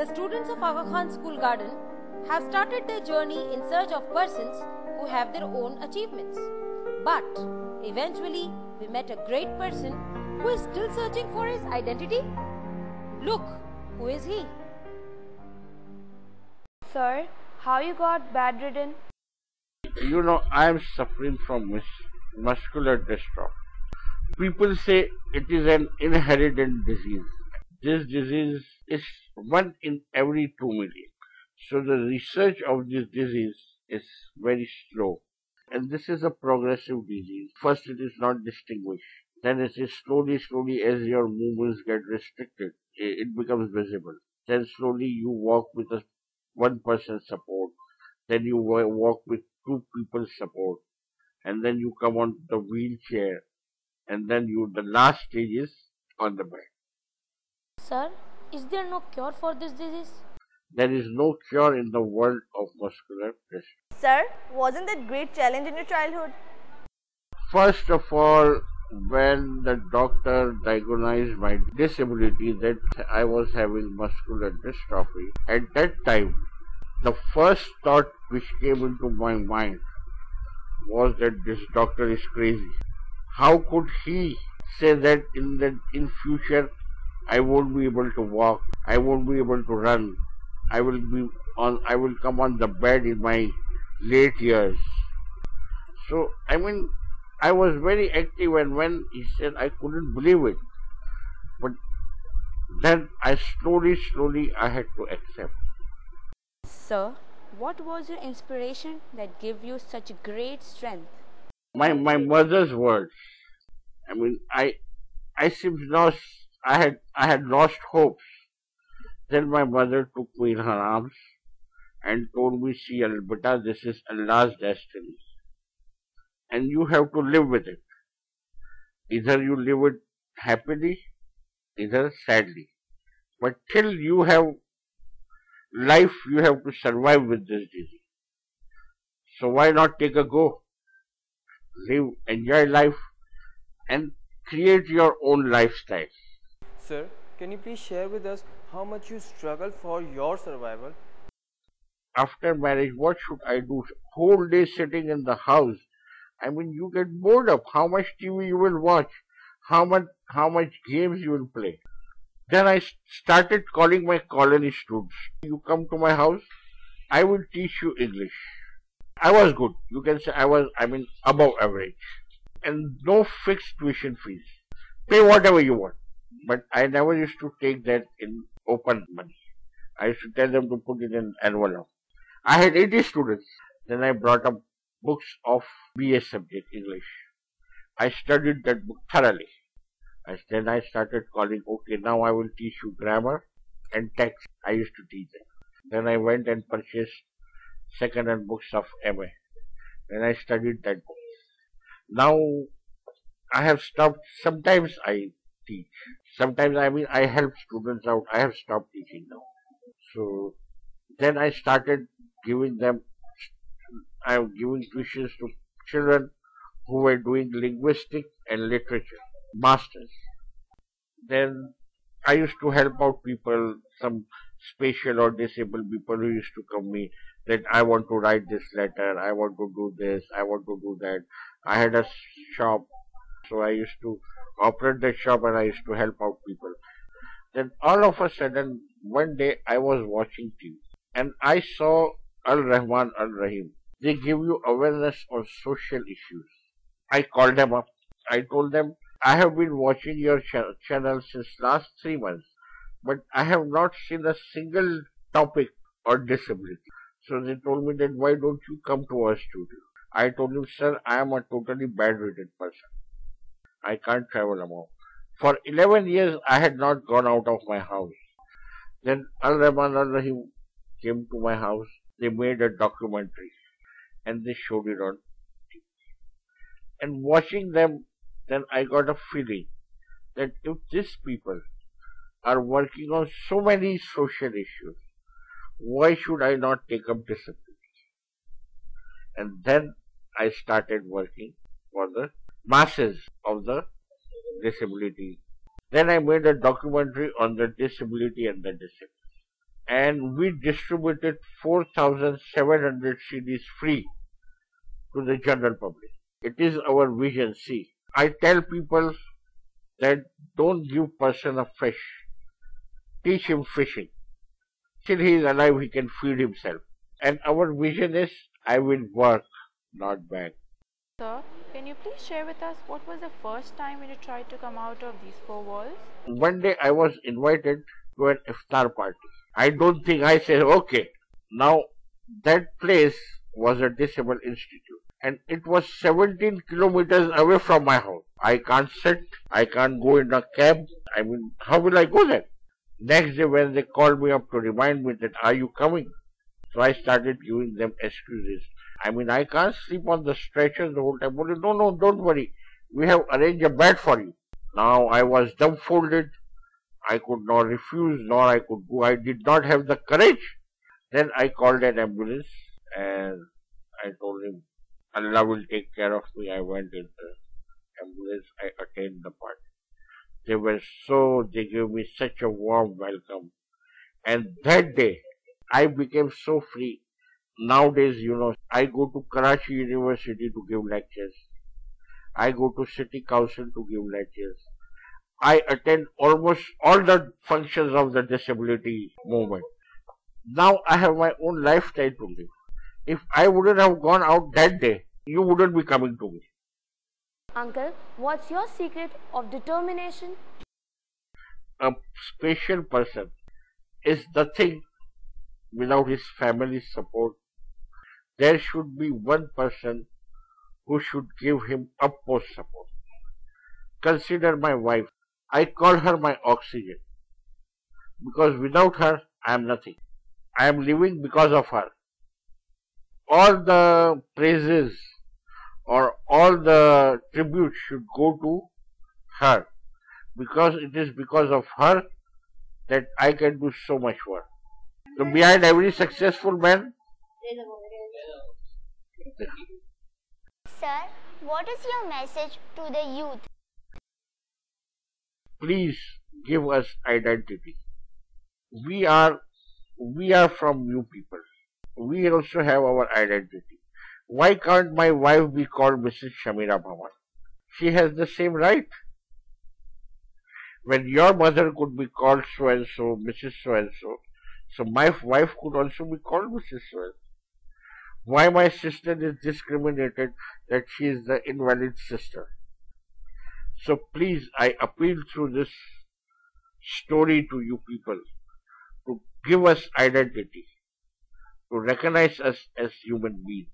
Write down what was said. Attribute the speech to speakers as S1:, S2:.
S1: The students of Aga Khan School garden have started their journey in search of persons who have their own achievements. But eventually, we met a great person who is still searching for his identity. Look, who is he?
S2: Sir, how you got bedridden?
S3: I am suffering from muscular dystrophy. People say it is an inherited disease. This disease is 1 in every 2 million. So the research of this disease is very slow. And this is a progressive disease. First it is not distinguished. Then it is slowly as your movements get restricted, it becomes visible. Then slowly you walk with one person's support. Then you walk with 2 people's support. And then you come on the wheelchair. And then the last stage is on the bed.
S2: Sir, is there no cure for this disease?
S3: There is no cure in the world of muscular dystrophy.
S2: Sir, wasn't that great challenge in your childhood?
S3: First of all, when the doctor diagnosed my disability that I was having muscular dystrophy, at that time, the first thought which came into my mind was that this doctor is crazy. How could he say that in future I won't be able to walk, I won't be able to run, I will come on the bed in my late years. So I was very active, and when he said, I couldn't believe it. But then I slowly I had to accept.
S2: Sir, what was your inspiration that gave you such great strength?
S3: My mother's words. I seemed lost. I had lost hopes. Then my mother took me in her arms and told me, see, beta, this is Allah's destiny. And you have to live with it. Either you live it happily, either sadly. But till you have life, you have to survive with this disease. So why not take a go? Live, enjoy life, and create your own lifestyle.
S4: Sir, can you please share with us how much you struggle for your survival?
S3: After marriage, what should I do? Whole day sitting in the house. You get bored of how much TV you will watch, how much games you will play. Then I started calling my colony students. You come to my house, I will teach you English. I was good. You can say I was above average. And no fixed tuition fees. Pay whatever you want. But I never used to take that in open money. I used to tell them to put it in envelope. I had 80 students. Then I brought up books of BA subject, English. I studied that book thoroughly. Then I started calling, okay, now I will teach you grammar and text. I used to teach them. Then I went and purchased second-hand books of MA. Then I studied that book. Now I have stopped. Sometimes I teach. Sometimes I help students out. I have stopped teaching now. So then I started giving tuitions to children who were doing linguistics and literature, masters. Then I used to help out people, some special or disabled people who used to come me that I want to write this letter, I want to do this, I want to do that. I had a shop, so I used to operate the shop and I used to help out people. Then all of a sudden, one day I was watching TV and I saw Al-Rahman Al-Rahim. They give you awareness on social issues. I called them up. I told them, I have been watching your channel since last 3 months, but I have not seen a single topic on disability. So they told me that why don't you come to our studio? I told him, sir, I am a totally bedridden person. I can't travel alone. For 11 years, I had not gone out of my house. Then Al-Rahman Al-Rahim came to my house. They made a documentary and they showed it on TV. And watching them, then I got a feeling that if these people are working on so many social issues, why should I not take up disability? And then I started working for the masses of the disability. Then I made a documentary on the disability and the disabled. and we distributed 4,700 CDs free to the general public. It is our vision. See, I tell people that don't give person a fish, teach him fishing. Till he is alive, he can feed himself. And our vision is, I will work, not beg.
S2: Sir, can you please share with us what was the first time when you tried to come out of these four walls?
S3: One day I was invited to an iftar party. I don't think I said, okay. Now, that place was a disabled institute and it was 17 kilometers away from my house. I can't sit, I can't go in a cab. I mean, how will I go there? Next day when they called me up to remind me that, are you coming? So I started giving them excuses. I mean, I can't sleep on the stretcher the whole time. But no, don't worry. We have arranged a bed for you. Now I was dumbfounded. I could not refuse, nor I could go. I did not have the courage. Then I called an ambulance and I told him, Allah will take care of me. I went in the ambulance. I attained the party. They gave me such a warm welcome. And that day, I became so free. Nowadays, I go to Karachi University to give lectures. I go to City Council to give lectures. I attend almost all the functions of the disability movement. Now I have my own lifestyle to live. If I wouldn't have gone out that day, you wouldn't be coming to me.
S5: Uncle, what's your secret of determination?
S3: A special person is the thing without his family's support. There should be one person who should give him utmost support. Consider my wife. I call her my oxygen. Because without her, I am nothing. I am living because of her. All the praises or all the tribute should go to her. Because it is because of her that I can do so much work. So behind every successful man,
S6: Sir, what is your message to the youth?
S3: please give us identity. We are from you people. We also have our identity. Why can't my wife be called Mrs. Shamira Bhawan? She has the same right. When your mother could be called so and so, Mrs. so and so, so my wife could also be called Mrs. so and so. Why my sister is discriminated that she is the invalid sister? So please, I appeal through this story to you people to give us identity, to recognize us as human beings.